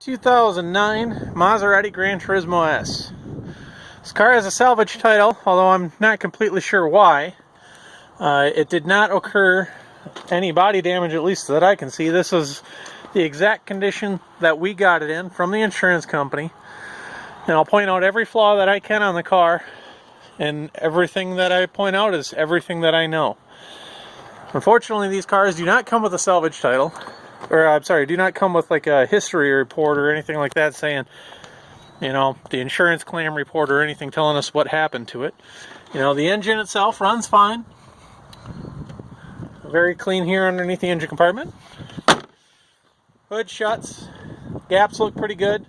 2009 Maserati Gran Turismo S. This car has a salvage title, although I'm not completely sure why. It did not occur any body damage, at least that I can see. This is the exact condition that we got it in from the insurance company. And I'll point out every flaw that I can on the car, and everything that I point out is everything that I know. Unfortunately, these cars do not come with a salvage title. Or, I'm sorry, do not come with like a history report or anything like that saying, you know, the insurance claim report or anything telling us what happened to it. You know, the engine itself runs fine. Very clean here underneath the engine compartment. Hood shuts. Gaps look pretty good.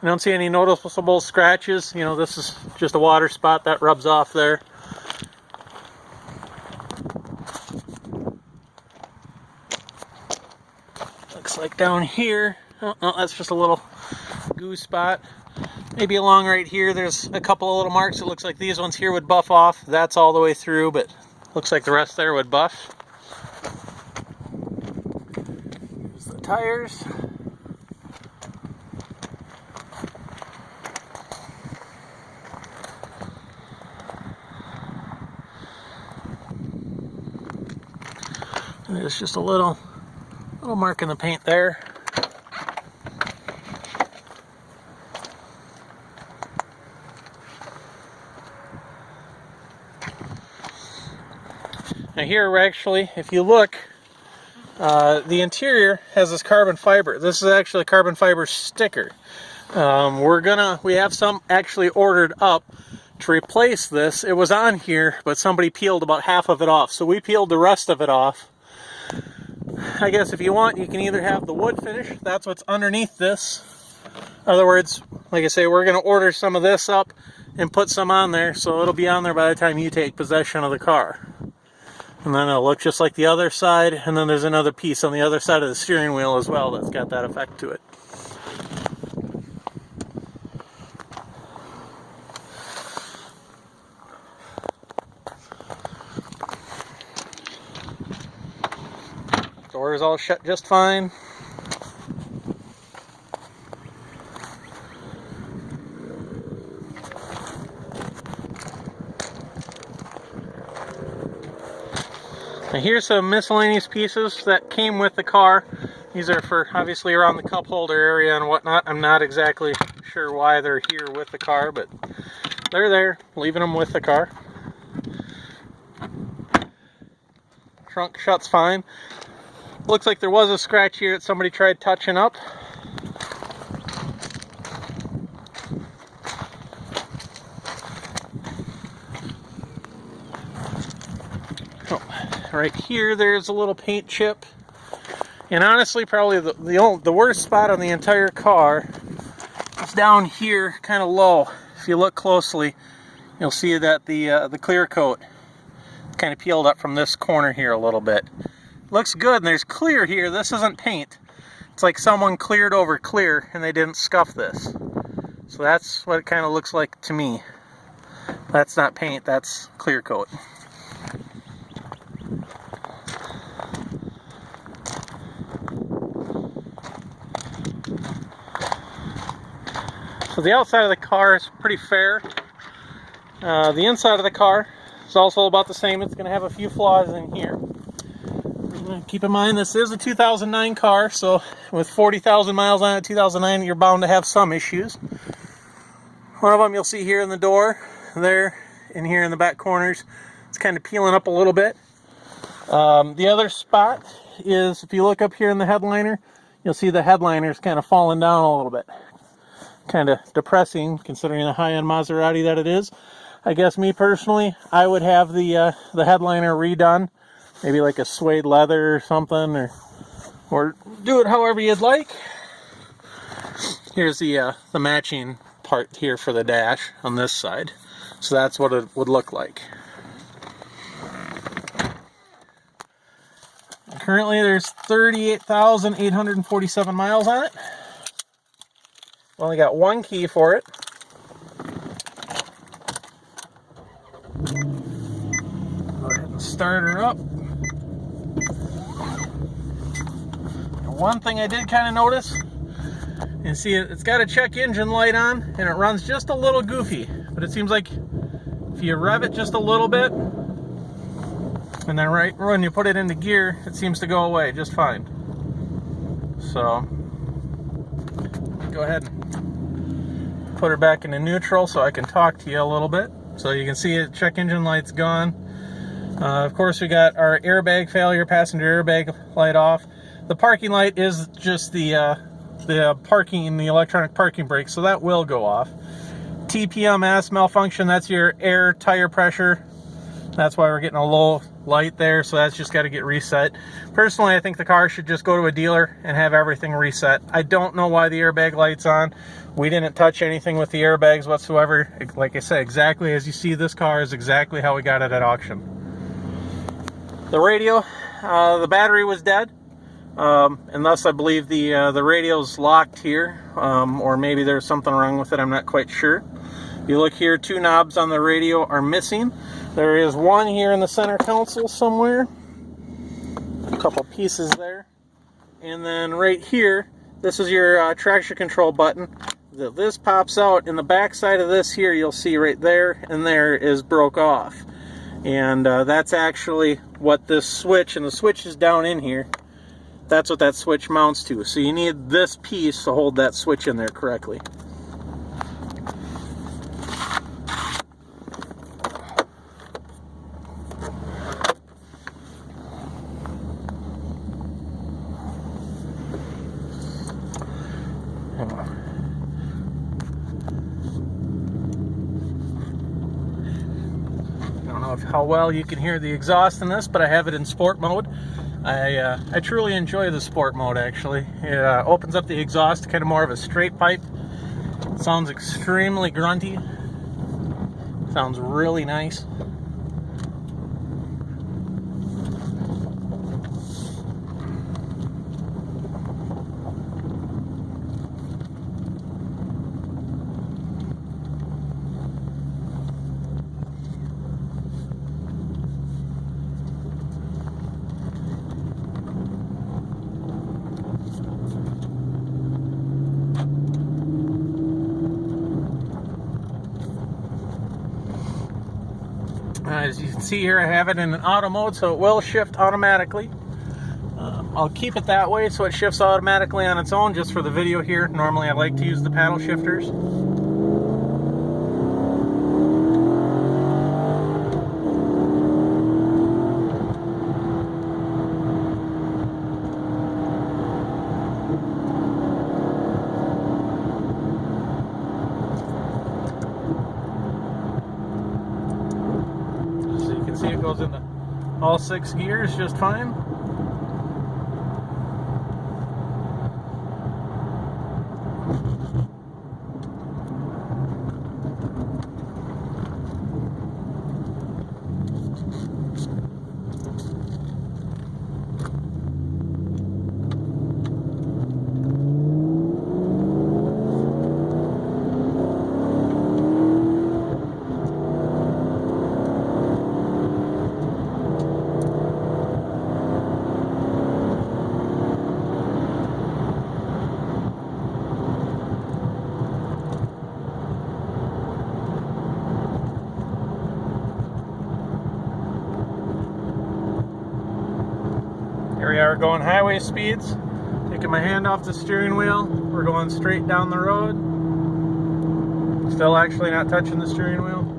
I don't see any noticeable scratches. You know, this is just a water spot that rubs off there. Looks like down here, oh no, that's just a little goo spot. Maybe along right here there's a couple of little marks. It looks like these ones here would buff off. That's all the way through, but looks like the rest there would buff. Here's the tires. And there's just a little mark in the paint there. Now here we're actually, if you look, the interior has this carbon fiber. This is actually a carbon fiber sticker. We have some actually ordered up to replace this. It was on here, but somebody peeled about half of it off. So we peeled the rest of it off. I guess if you want, you can either have the wood finish. That's what's underneath this. In other words, like I say, we're going to order some of this up and put some on there, so it'll be on there by the time you take possession of the car. And then it'll look just like the other side, and then there's another piece on the other side of the steering wheel as well that's got that effect to it. Door is all shut just fine. Now here's some miscellaneous pieces that came with the car. These are for obviously around the cup holder area and whatnot. I'm not exactly sure why they're here with the car, but they're there, leaving them with the car. Trunk shuts fine. Looks like there was a scratch here that somebody tried touching up. Oh, right here there's a little paint chip. And honestly, probably the worst spot on the entire car is down here, kind of low. If you look closely, you'll see that the clear coat kind of peeled up from this corner here a little bit. Looks good, and there's clear here. This isn't paint. It's like someone cleared over clear and they didn't scuff this. So that's what it kind of looks like to me. That's not paint, that's clear coat. So the outside of the car is pretty fair. The inside of the car is also about the same. It's going to have a few flaws in here. Keep in mind, this is a 2009 car, so with 40,000 miles on it, 2009, you're bound to have some issues. One of them you'll see here in the door, there, and here in the back corners. It's kind of peeling up a little bit. The other spot is, if you look up here in the headliner, you'll see the headliner is kind of falling down a little bit. Kind of depressing, considering the high-end Maserati that it is. I guess me personally, I would have the headliner redone. Maybe like a suede leather or something, or do it however you'd like. Here's the matching part here for the dash on this side. So that's what it would look like. Currently there's 38,847 miles on it. Only got one key for it. Go ahead and start her up. One thing I did kind of notice And see, it's got a check engine light on, and it runs just a little goofy. But it seems like if you rev it just a little bit, and then right when you put it into gear, it seems to go away just fine. So, go ahead and put her back into neutral so I can talk to you a little bit. So you can see it, check engine light's gone. Of course, we got our airbag failure, passenger airbag light off. The parking light is just the parking, the electronic parking brake, so that will go off. TPMS malfunction, that's your air tire pressure. That's why we're getting a low light there, so that's just got to get reset. Personally, I think the car should just go to a dealer and have everything reset. I don't know why the airbag light's on. We didn't touch anything with the airbags whatsoever. Like I said, exactly as you see, this car is exactly how we got it at auction. The radio, the battery was dead, and thus I believe the radio's locked here, or maybe there's something wrong with it, I'm not quite sure. If you look here, 2 knobs on the radio are missing. There is one here in the center console somewhere, a couple pieces there, and then right here, this is your traction control button. This pops out, and the back side of this here, you'll see right there and there is broke off. And that's actually what this switch, and the switch is down in here, that's what that switch mounts to. So you need this piece to hold that switch in there correctly. How well you can hear the exhaust in this, but I have it in sport mode. I truly enjoy the sport mode, actually. It opens up the exhaust, kind of more of a straight pipe. It sounds extremely grunty. Sounds really nice. As you can see here, I have it in an auto mode, so it will shift automatically. I'll keep it that way so it shifts automatically on its own just for the video here. Normally I like to use the paddle shifters. See, it goes into all 6 gears just fine. Here we are going highway speeds, taking my hand off the steering wheel. We're going straight down the road. Still actually not touching the steering wheel.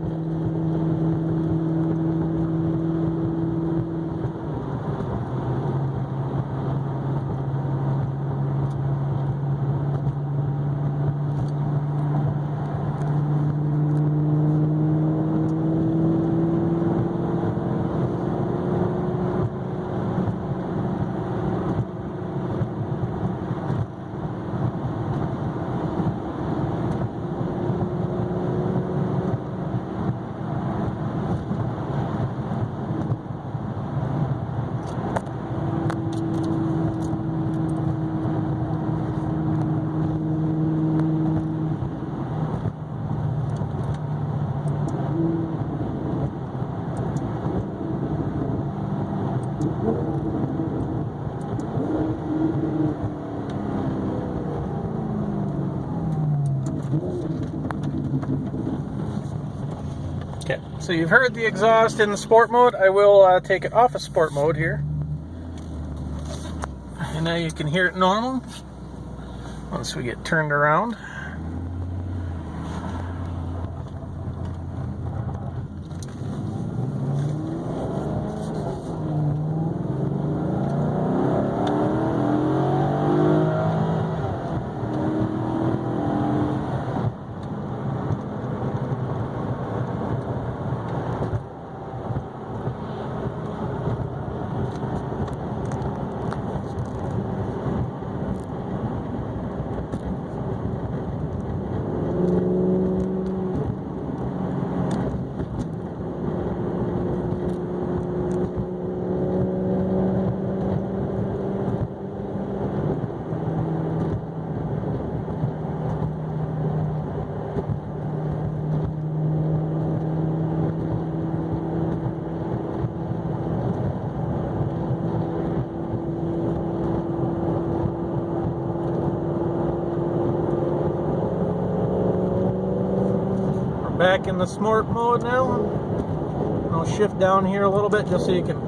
Okay, so you've heard the exhaust in the sport mode. I will take it off of sport mode here. And now you can hear it normal once we get turned around. Back in the smart mode now. I'll shift down here a little bit just so you can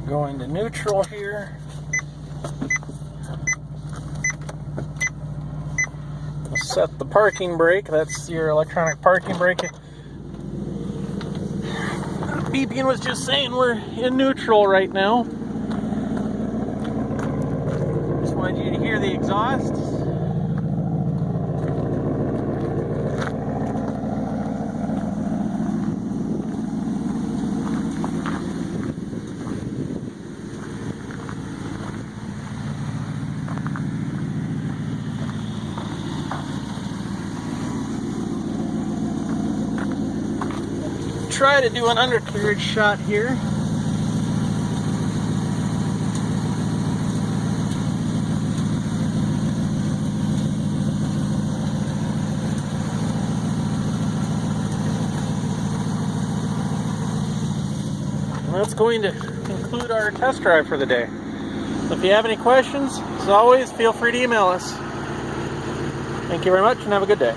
go into neutral here. I'll set the parking brake. That's your electronic parking brake. Beeping was just saying we're in neutral right now. Just wanted you to hear the exhaust. Try to do an undercarriage shot here. And that's going to conclude our test drive for the day. So if you have any questions, as always, feel free to email us. Thank you very much and have a good day.